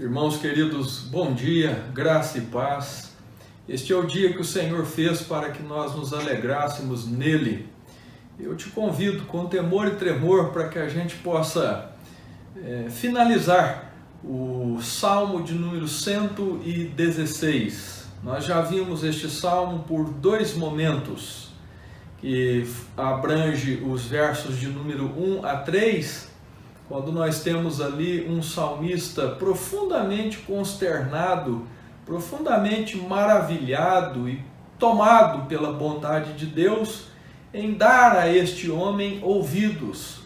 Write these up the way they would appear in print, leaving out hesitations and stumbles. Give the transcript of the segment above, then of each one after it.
Irmãos queridos, bom dia, graça e paz. Este é o dia que o Senhor fez para que nós nos alegrássemos nele. Eu te convido com temor e tremor para que a gente possa finalizar o Salmo de número 116. Nós já vimos este Salmo por dois momentos, que abrange os versos de número 1 a 3, quando nós temos ali um salmista profundamente consternado, profundamente maravilhado e tomado pela bondade de Deus em dar a este homem ouvidos.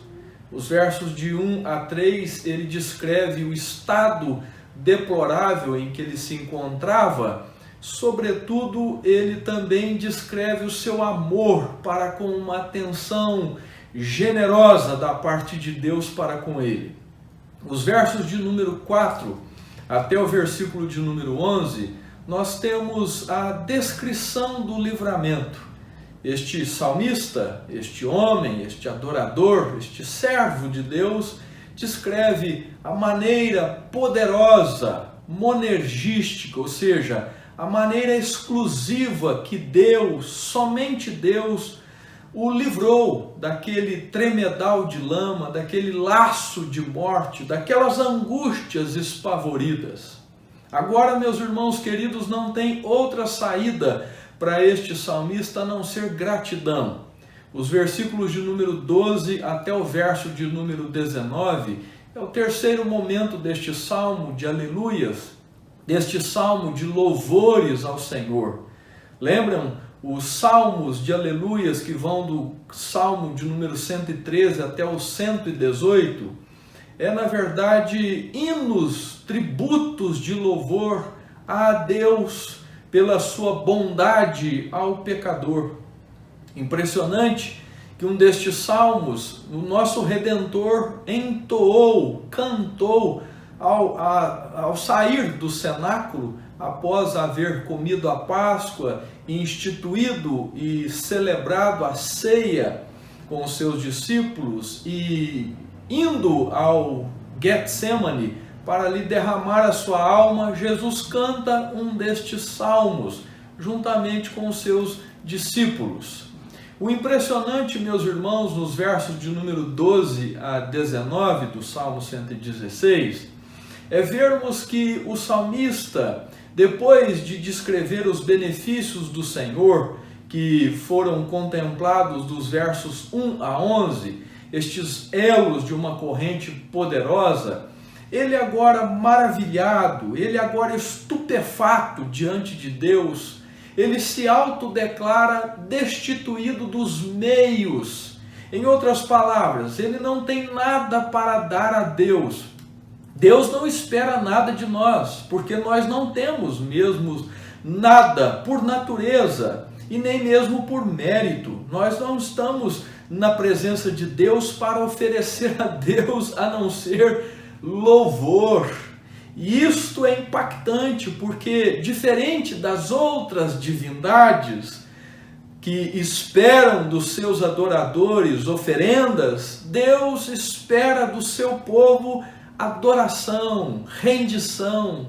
Os versos de 1 a 3, ele descreve o estado deplorável em que ele se encontrava. Sobretudo, ele também descreve o seu amor para com uma atenção generosa da parte de Deus para com ele. Os versos de número 4 até o versículo de número 11, nós temos a descrição do livramento. Este salmista, este homem, este adorador, este servo de Deus, descreve a maneira poderosa, monergística, ou seja, a maneira exclusiva que Deus, somente Deus, o livrou daquele tremedal de lama, daquele laço de morte, daquelas angústias espavoridas. Agora, meus irmãos queridos, não tem outra saída para este salmista a não ser gratidão. Os versículos de número 12 até o verso de número 19 é o terceiro momento deste salmo de aleluias, deste salmo de louvores ao Senhor. Lembram os salmos de aleluias que vão do salmo de número 113 até o 118? É, na verdade, hinos, tributos de louvor a Deus pela sua bondade ao pecador. Impressionante que um destes salmos, o nosso Redentor entoou, cantou ao sair do cenáculo, após haver comido a Páscoa, instituído e celebrado a ceia com os seus discípulos e indo ao Getsemane para lhe derramar a sua alma, Jesus canta um destes salmos juntamente com os seus discípulos. O impressionante, meus irmãos, nos versos de número 12 a 19 do Salmo 116, é vermos que o salmista, depois de descrever os benefícios do Senhor, que foram contemplados dos versos 1 a 11, estes elos de uma corrente poderosa, ele agora maravilhado, ele agora estupefato diante de Deus, ele se autodeclara destituído dos meios. Em outras palavras, ele não tem nada para dar a Deus. Deus não espera nada de nós, porque nós não temos mesmo nada por natureza e nem mesmo por mérito. Nós não estamos na presença de Deus para oferecer a Deus a não ser louvor. E isto é impactante, porque diferente das outras divindades que esperam dos seus adoradores oferendas, Deus espera do seu povo adoração, rendição,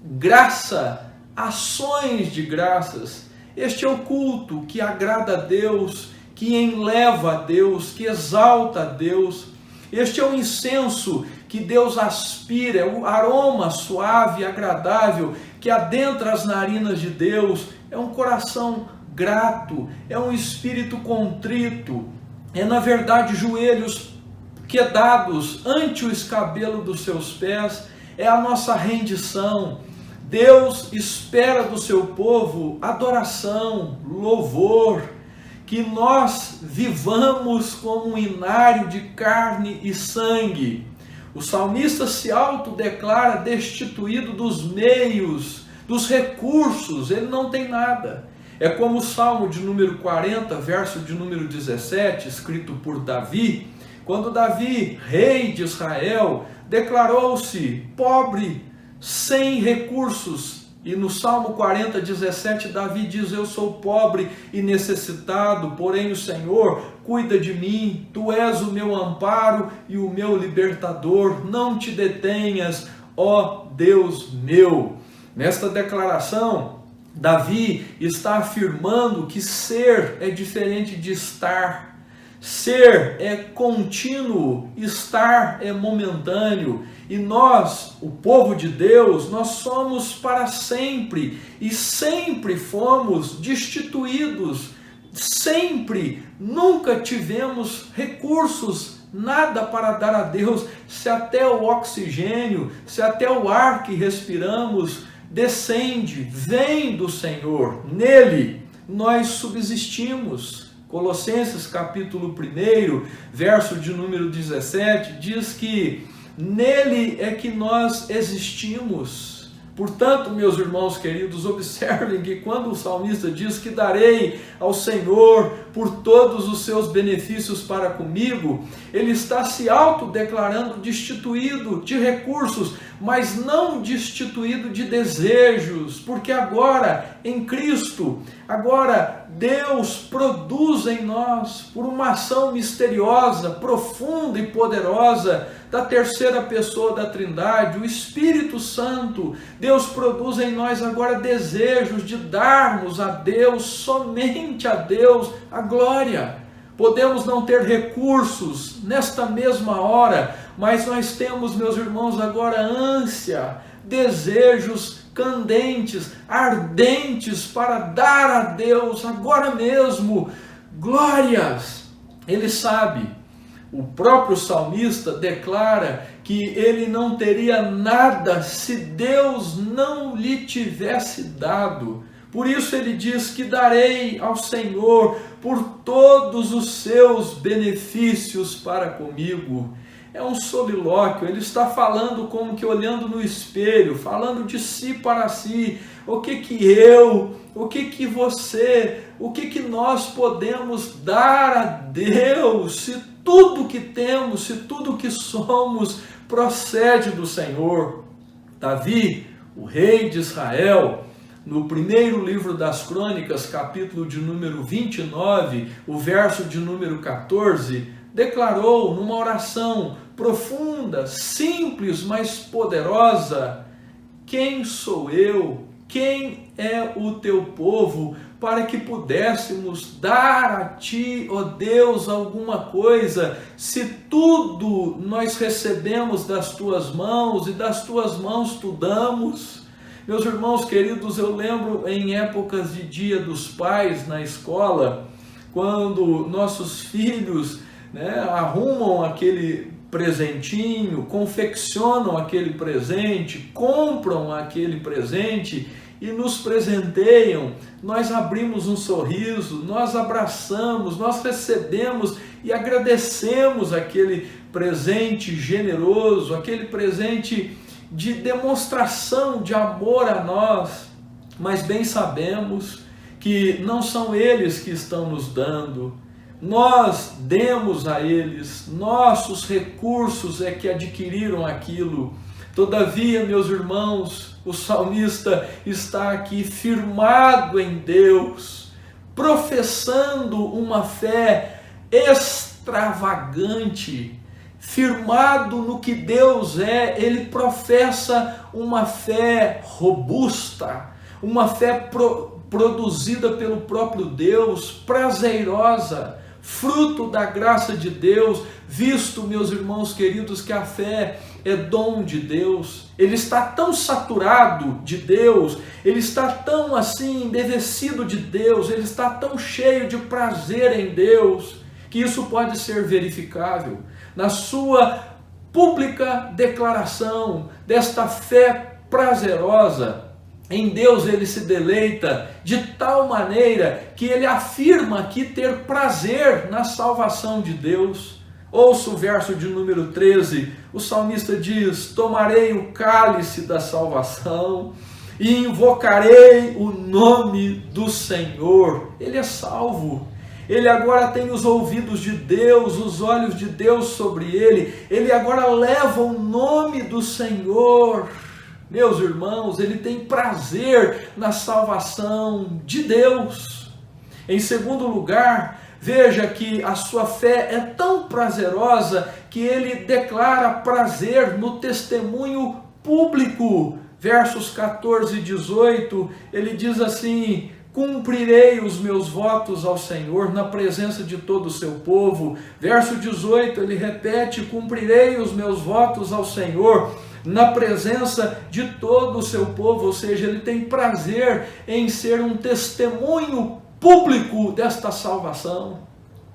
graça, ações de graças. Este é o culto que agrada a Deus, que enleva a Deus, que exalta a Deus. Este é o incenso que Deus aspira, é o aroma suave e agradável que adentra as narinas de Deus. É um coração grato, é um espírito contrito, é na verdade joelhos quedados ante o escabelo dos seus pés, é a nossa rendição. Deus espera do seu povo adoração, louvor, que nós vivamos como um inário de carne e sangue. O salmista se autodeclara destituído dos meios, dos recursos, ele não tem nada. É como o Salmo de número 40, verso de número 17, escrito por Davi, quando Davi, rei de Israel, declarou-se pobre, sem recursos. E no Salmo 40, 17, Davi diz: eu sou pobre e necessitado, porém o Senhor cuida de mim. Tu és o meu amparo e o meu libertador. Não te detenhas, ó Deus meu. Nesta declaração, Davi está afirmando que ser é diferente de estar. Ser é contínuo, estar é momentâneo. E nós, o povo de Deus, nós somos para sempre e sempre fomos destituídos. Sempre, nunca tivemos recursos, nada para dar a Deus, se até o oxigênio, se até o ar que respiramos descende, vem do Senhor, nele nós subsistimos. Colossenses capítulo 1, verso de número 17, diz que nele é que nós existimos. Portanto, meus irmãos queridos, observem que quando o salmista diz que darei ao Senhor por todos os seus benefícios para comigo, ele está se autodeclarando destituído de recursos, mas não destituído de desejos, porque agora, em Cristo, agora Deus produz em nós, por uma ação misteriosa, profunda e poderosa, da terceira pessoa da Trindade, o Espírito Santo. Deus produz em nós agora desejos de darmos a Deus, somente a Deus, a glória. Podemos não ter recursos nesta mesma hora, mas nós temos, meus irmãos, agora ânsia, desejos candentes, ardentes para dar a Deus agora mesmo glórias. Ele sabe. O próprio salmista declara que ele não teria nada se Deus não lhe tivesse dado. Por isso ele diz que darei ao Senhor por todos os seus benefícios para comigo. É um solilóquio, ele está falando como que olhando no espelho, falando de si para si. O que eu, o que você, o que nós podemos dar a Deus se tudo que temos, se tudo que somos procede do Senhor? Davi, o rei de Israel, no primeiro livro das Crônicas, capítulo de número 29, o verso de número 14, declarou numa oração profunda, simples, mas poderosa: quem sou eu? Quem é o teu povo para que pudéssemos dar a ti, ó Deus, alguma coisa, se tudo nós recebemos das tuas mãos e das tuas mãos tu damos? Meus irmãos queridos, eu lembro em épocas de Dia dos Pais na escola, quando nossos filhos arrumam aquele presentinho, confeccionam aquele presente, compram aquele presente e nos presenteiam, nós abrimos um sorriso, nós abraçamos, nós recebemos e agradecemos aquele presente generoso, aquele presente de demonstração de amor a nós, mas bem sabemos que não são eles que estão nos dando. Nós demos a eles, nossos recursos é que adquiriram aquilo. Todavia, meus irmãos, o salmista está aqui firmado em Deus, professando uma fé extravagante, firmado no que Deus é. Ele professa uma fé robusta, uma fé produzida pelo próprio Deus, prazerosa, fruto da graça de Deus, visto, meus irmãos queridos, que a fé é dom de Deus. Ele está tão saturado de Deus, ele está tão assim embevecido de Deus, ele está tão cheio de prazer em Deus, que isso pode ser verificável na sua pública declaração desta fé prazerosa. Em Deus ele se deleita de tal maneira que ele afirma aqui ter prazer na salvação de Deus. Ouça o verso de número 13, o salmista diz: tomarei o cálice da salvação e invocarei o nome do Senhor. Ele é salvo. Ele agora tem os ouvidos de Deus, os olhos de Deus sobre ele. Ele agora leva o nome do Senhor. Meus irmãos, ele tem prazer na salvação de Deus. Em segundo lugar, veja que a sua fé é tão prazerosa que ele declara prazer no testemunho público. Versos 14 e 18, ele diz assim: cumprirei os meus votos ao Senhor na presença de todo o seu povo. Verso 18, ele repete: cumprirei os meus votos ao Senhor na presença de todo o seu povo. Ou seja, ele tem prazer em ser um testemunho público desta salvação.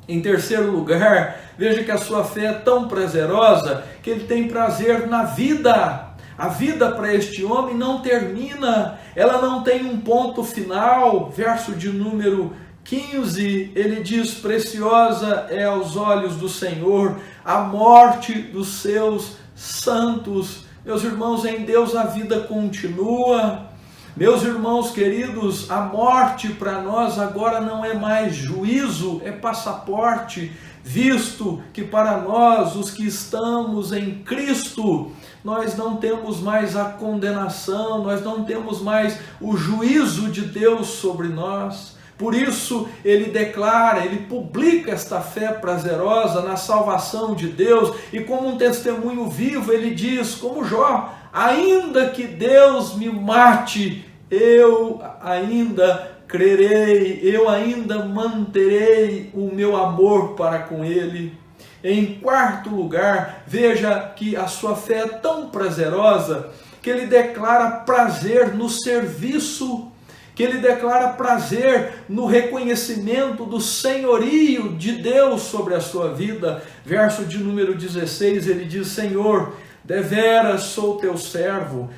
Em terceiro lugar, veja que a sua fé é tão prazerosa que ele tem prazer na vida. A vida para este homem não termina, ela não tem um ponto final. Verso de número 15, ele diz: preciosa é aos olhos do Senhor a morte dos seus santos. Meus irmãos, em Deus a vida continua. Meus irmãos queridos, a morte para nós agora não é mais juízo, é passaporte, visto que para nós, os que estamos em Cristo, nós não temos mais a condenação, nós não temos mais o juízo de Deus sobre nós. Por isso ele declara, ele publica esta fé prazerosa na salvação de Deus, e como um testemunho vivo ele diz, como Jó: ainda que Deus me mate, eu ainda crerei, eu ainda manterei o meu amor para com ele. Em quarto lugar, veja que a sua fé é tão prazerosa que ele declara prazer no serviço, que ele declara prazer no reconhecimento do senhorio de Deus sobre a sua vida. Verso de número 16, ele diz: Senhor, deveras sou teu servo,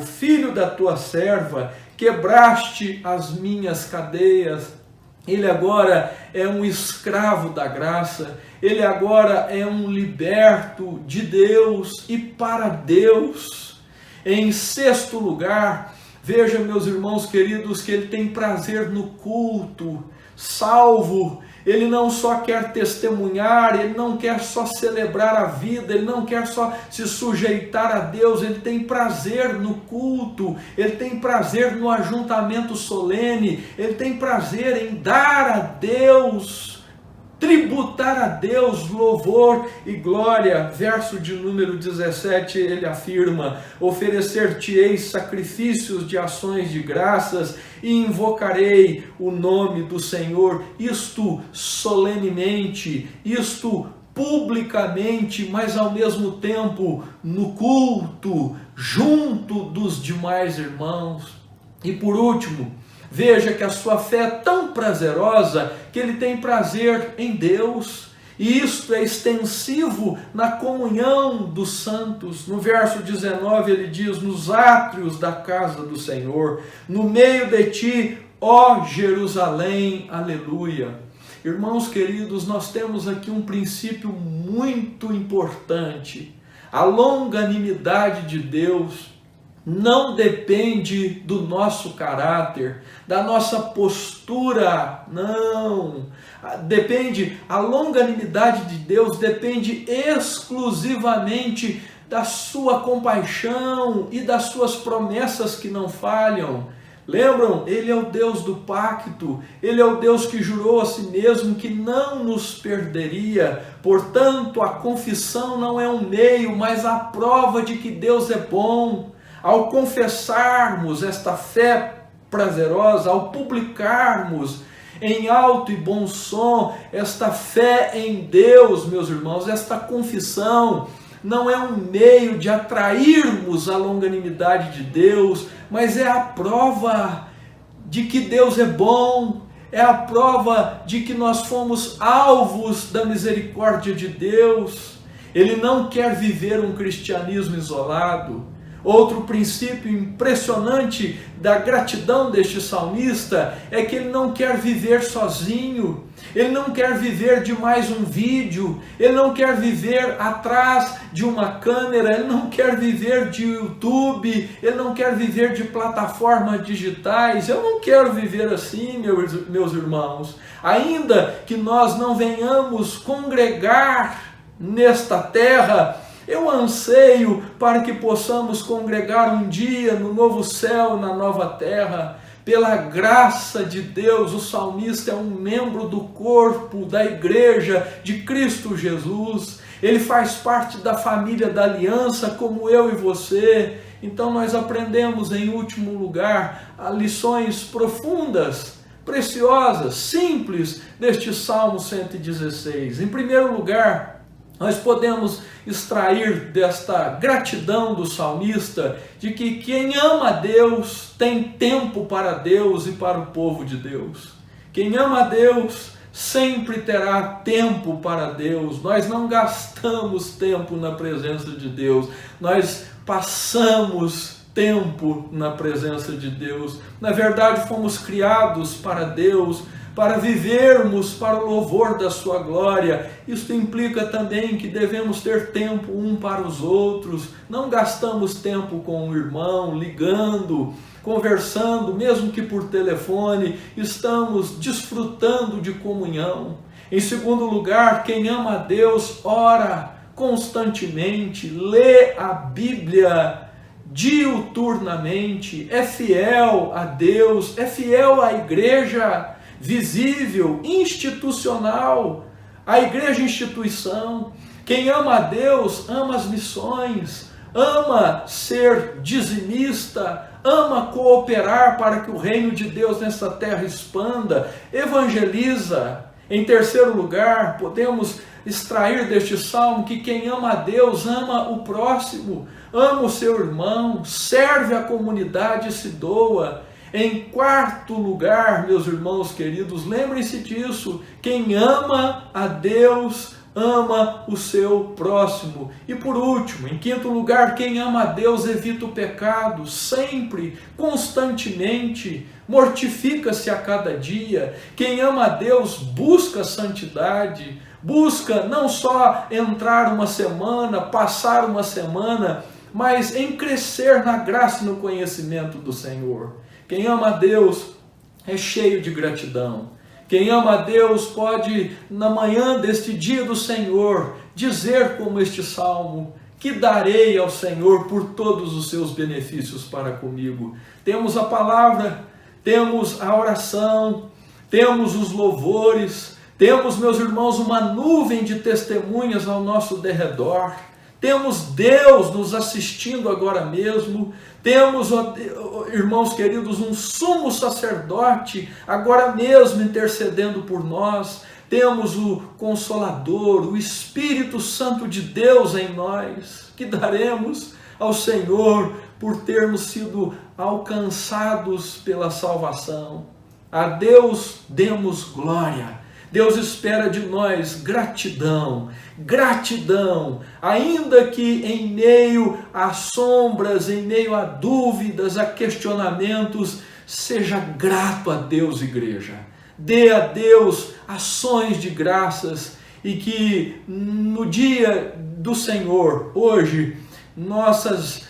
filho da tua serva, quebraste as minhas cadeias. Ele agora é um escravo da graça, ele agora é um liberto de Deus e para Deus. Em sexto lugar, veja, meus irmãos queridos, que ele tem prazer no culto. Salvo, ele não só quer testemunhar, ele não quer só celebrar a vida, ele não quer só se sujeitar a Deus, ele tem prazer no culto, ele tem prazer no ajuntamento solene, ele tem prazer em dar a Deus, tributar a Deus louvor e glória. Verso de número 17, ele afirma: oferecer-te-ei sacrifícios de ações de graças e invocarei o nome do Senhor, isto solenemente, isto publicamente, mas ao mesmo tempo no culto, junto dos demais irmãos. E por último, veja que a sua fé é tão prazerosa que ele tem prazer em Deus, e isto é extensivo na comunhão dos santos. No verso 19 ele diz: nos átrios da casa do Senhor, no meio de ti, ó Jerusalém, aleluia. Irmãos queridos, nós temos aqui um princípio muito importante. A longanimidade de Deus não depende do nosso caráter, da nossa postura, não. A longanimidade de Deus depende exclusivamente da sua compaixão e das suas promessas que não falham. Lembram? Ele é o Deus do pacto, ele é o Deus que jurou a si mesmo que não nos perderia. Portanto, a confissão não é um meio, mas a prova de que Deus é bom. Ao confessarmos esta fé prazerosa, ao publicarmos em alto e bom som esta fé em Deus, meus irmãos, esta confissão não é um meio de atrairmos a longanimidade de Deus, mas é a prova de que Deus é bom, é a prova de que nós fomos alvos da misericórdia de Deus. Ele não quer viver um cristianismo isolado. Outro princípio impressionante da gratidão deste salmista é que ele não quer viver sozinho, ele não quer viver de mais um vídeo, ele não quer viver atrás de uma câmera, ele não quer viver de YouTube, ele não quer viver de plataformas digitais. Eu não quero viver assim, meus irmãos. Ainda que nós não venhamos congregar nesta terra, eu anseio para que possamos congregar um dia no novo céu, na nova terra. Pela graça de Deus, o salmista é um membro do corpo da igreja de Cristo Jesus. Ele faz parte da família da aliança, como eu e você. Então nós aprendemos, em último lugar, lições profundas, preciosas, simples deste Salmo 116. Em primeiro lugar, nós podemos extrair desta gratidão do salmista de que quem ama a Deus tem tempo para Deus e para o povo de Deus. Quem ama a Deus sempre terá tempo para Deus. Nós não gastamos tempo na presença de Deus, nós passamos tempo na presença de Deus. Na verdade, fomos criados para Deus, para vivermos para o louvor da sua glória. Isso implica também que devemos ter tempo um para os outros. Não gastamos tempo com o irmão, ligando, conversando, mesmo que por telefone. Estamos desfrutando de comunhão. Em segundo lugar, quem ama a Deus ora constantemente, lê a Bíblia diuturnamente, é fiel a Deus, é fiel à igreja visível, institucional, a igreja instituição. Quem ama a Deus, ama as missões, ama ser dizimista, ama cooperar para que o reino de Deus nessa terra expanda, evangeliza. Em terceiro lugar, podemos extrair deste salmo que quem ama a Deus ama o próximo, ama o seu irmão, serve a comunidade e se doa. Em quarto lugar, meus irmãos queridos, lembrem-se disso, quem ama a Deus ama o seu próximo. E por último, em quinto lugar, quem ama a Deus evita o pecado, sempre, constantemente, mortifica-se a cada dia. Quem ama a Deus busca a santidade, busca não só entrar uma semana, passar uma semana, mas em crescer na graça e no conhecimento do Senhor. Quem ama a Deus é cheio de gratidão. Quem ama a Deus pode, na manhã deste dia do Senhor, dizer como este salmo: que darei ao Senhor por todos os seus benefícios para comigo. Temos a palavra, temos a oração, temos os louvores, temos, meus irmãos, uma nuvem de testemunhas ao nosso derredor. Temos Deus nos assistindo agora mesmo. Temos, irmãos queridos, um sumo sacerdote agora mesmo intercedendo por nós. Temos o Consolador, o Espírito Santo de Deus em nós. Que daremos ao Senhor por termos sido alcançados pela salvação. A Deus demos glória. Deus espera de nós gratidão, gratidão, ainda que em meio a sombras, em meio a dúvidas, a questionamentos, seja grato a Deus, igreja. Dê a Deus ações de graças e que no dia do Senhor, hoje, nossas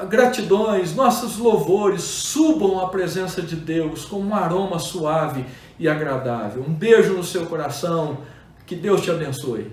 gratidões, nossos louvores subam à presença de Deus como um aroma suave e agradável. Um beijo no seu coração, que Deus te abençoe.